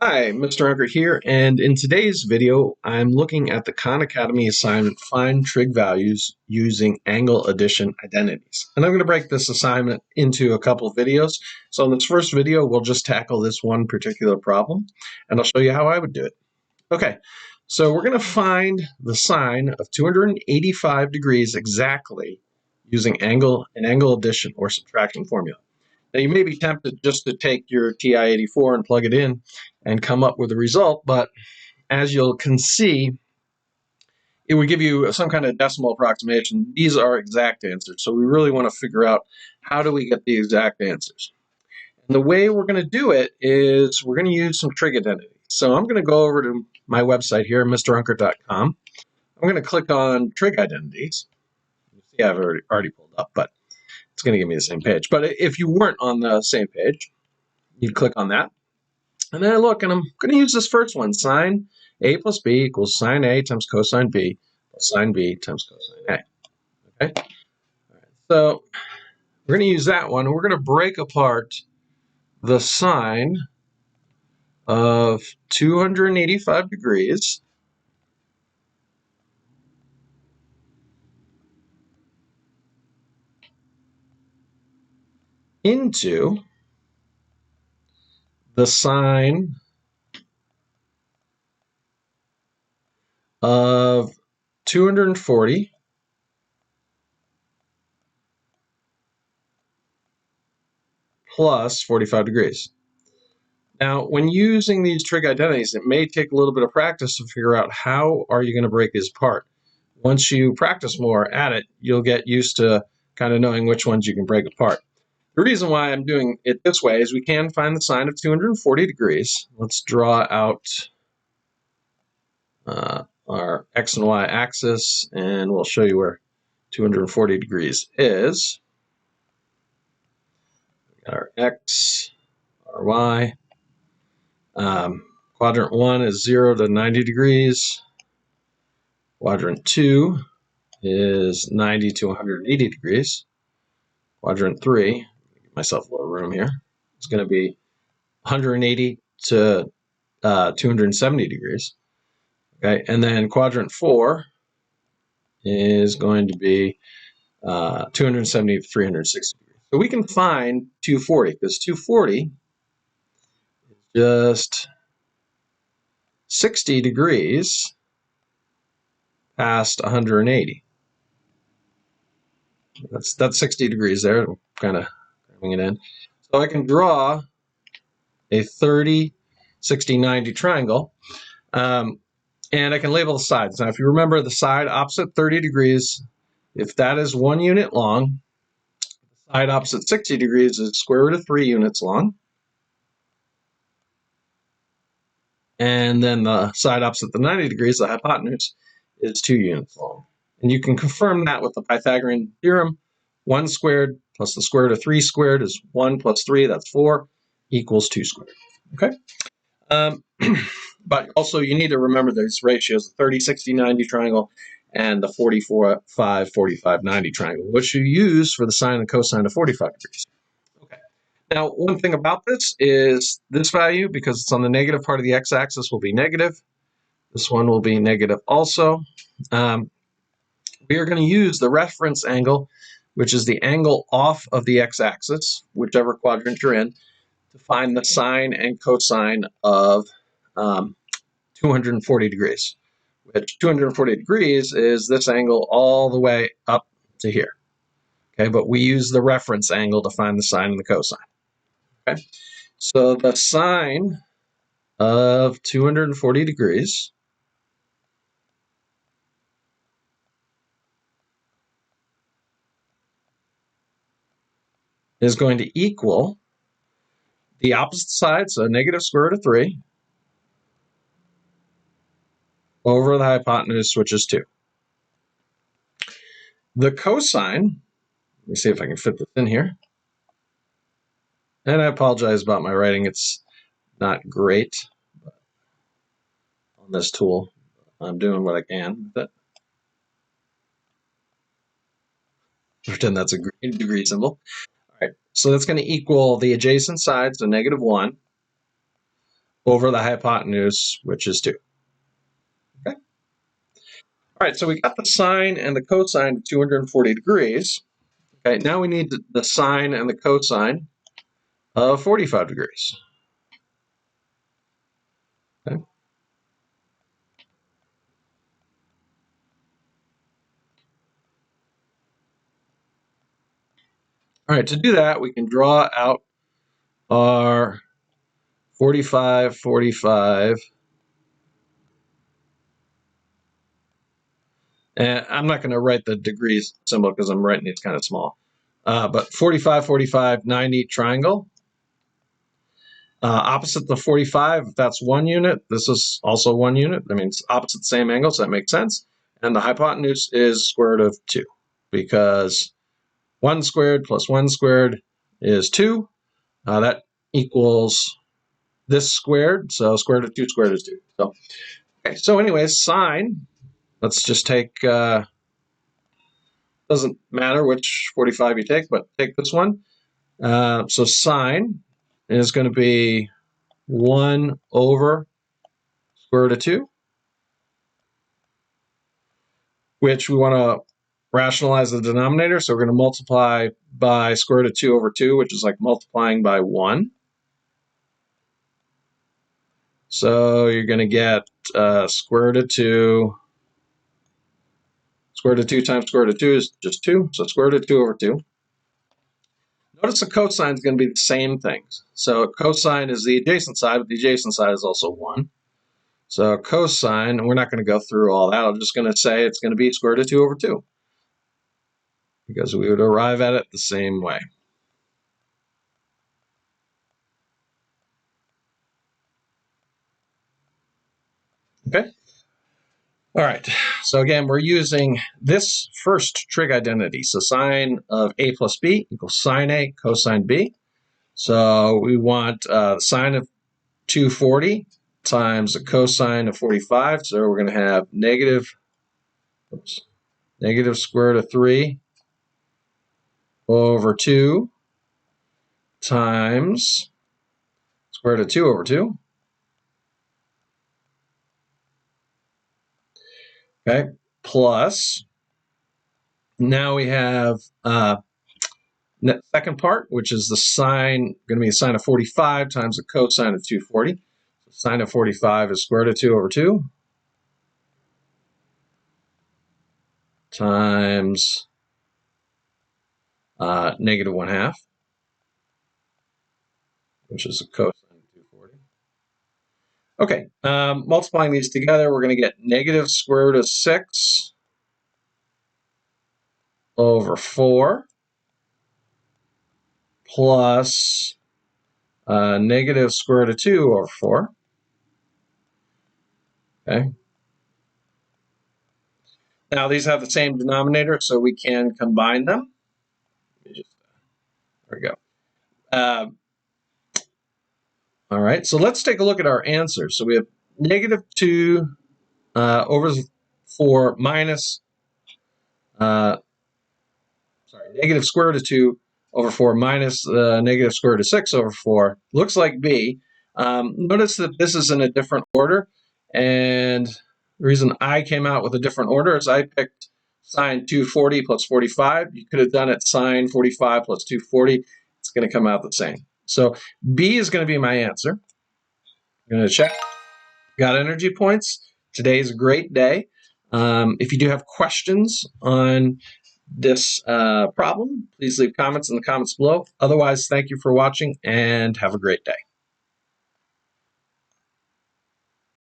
Hi, Mr. Unkert here, and in today's video, I'm looking at the Khan Academy assignment, Find Trig Values using Angle Addition Identities. And I'm going to break this assignment into a couple of videos. So in this first video, we'll just tackle this one particular problem, and I'll show you how I would do it. Okay, so we're going to find the sine of 285 degrees exactly using an angle addition or subtraction formula. Now, you may be tempted just to take your TI-84 and plug it in and come up with a result, but as you can see, it would give you some kind of decimal approximation. These are exact answers, so we really want to figure out how do we get the exact answers. And the way we're going to do it is we're going to use some trig identities. So I'm going to go over to my website here, mrunkert.com. I'm going to click on trig identities. You see I've already pulled up, but it's going to give me the same page. But if you weren't on the same page, you'd click on that. And then I look, and I'm going to use this first one. Sine A plus B equals sine A times cosine B plus sine B times cosine A. Okay? All right. So we're going to use that one, and we're going to break apart the sine of 285 degrees into the sine of 240 plus 45 degrees. Now, when using these trig identities, it may take a little bit of practice to figure out how are you going to break these apart. Once you practice more at it, you'll get used to kind of knowing which ones you can break apart. The reason why I'm doing it this way is we can find the sine of 240 degrees. Let's draw out our x and y axis, and we'll show you where 240 degrees is. We got our x, our y. Quadrant 1 is 0 to 90 degrees. Quadrant 2 is 90 to 180 degrees. Quadrant 3, give myself a little room here, it's going to be 180 to 270 degrees. Okay, and then quadrant 4 is going to be 270 to 360 degrees. So we can find 240 because 240 is just 60 degrees past 180. That's 60 degrees there. I'm kind of bring it in. So I can draw a 30, 60, 90 triangle. And I can label the sides. Now, if you remember the side opposite 30 degrees, if that is 1 unit long, the side opposite 60 degrees is square root of 3 units long. And then the side opposite the 90 degrees, the hypotenuse, is 2 units long. And you can confirm that with the Pythagorean theorem. 1 squared plus the square root of 3 squared is 1 plus 3, that's 4, equals 2 squared. Okay? But also you need to remember these ratios, the 30, 60, 90 triangle and the 44, 5, 45, 90 triangle, which you use for the sine and cosine of 45 degrees. Okay. Now, one thing about this is this value, because it's on the negative part of the x-axis, will be negative. This one will be negative also. We are going to use the reference angle, which is the angle off of the x-axis, whichever quadrant you're in, to find the sine and cosine of 240 degrees, which 240 degrees is this angle all the way up to here. Okay, but we use the reference angle to find the sine and the cosine. Okay, so the sine of 240 degrees is going to equal the opposite side, so negative square root of 3, over the hypotenuse, which is 2. The cosine, let me see if I can fit this in here. And I apologize about my writing, it's not great on this tool. I'm doing what I can with it. Pretend that's a degree symbol. All right, so that's going to equal the adjacent side, so negative 1, over the hypotenuse, which is 2. Okay. All right, so we got the sine and the cosine of 240 degrees. Okay, now we need the sine and the cosine of 45 degrees. Okay. All right, to do that, we can draw out our 45, 45. And I'm not going to write the degrees symbol because I'm writing it's kind of small. But 45, 45, 90 triangle. Opposite the 45, if that's 1 unit, this is also 1 unit. I mean, it's opposite the same angle, so that makes sense. And the hypotenuse is square root of 2, because 1 squared plus 1 squared is 2. That equals this squared, so square root of 2 squared is 2. So, okay, so anyways, sine, let's just take, doesn't matter which 45 you take, but take this one. So sine is going to be 1 over square root of 2, which we want to rationalize the denominator. So we're going to multiply by square root of 2 over 2, which is like multiplying by 1. So you're going to get square root of 2. Square root of 2 times square root of 2 is just 2. So square root of 2 over 2. Notice the cosine is going to be the same things. So cosine is the adjacent side, but the adjacent side is also 1. So cosine, and we're not going to go through all that. I'm just going to say it's going to be square root of 2 over 2, because we would arrive at it the same way. Okay. All right. So again, we're using this first trig identity. So sine of a plus b equals sine a cosine b. So we want sine of 240 times the cosine of 45. So we're going to have negative square root of 3 over 2 times square root of 2 over 2. Okay, plus, now we have second part, which is the sine, going to be a sine of 45 times the cosine of 240. So sine of 45 is square root of 2 over 2 times negative 1/2, which is the cosine of 240. Okay, multiplying these together, we're going to get negative square root of 6 over 4 plus negative square root of 2 over 4. Okay. Now these have the same denominator, so we can combine them. There we go. All right, so let's take a look at our answer. So we have negative 2 over 4 minus, negative square root of 2 over 4 minus negative square root of 6 over 4. Looks like B. Notice that this is in a different order, and the reason I came out with a different order is I picked sine 240 plus 45. You could have done it sine 45 plus 240. It's going to come out the same. So B is going to be my answer. I'm going to check. Got energy points. Today's a great day. If you do have questions on this problem, please leave comments in the comments below. Otherwise, thank you for watching and have a great day.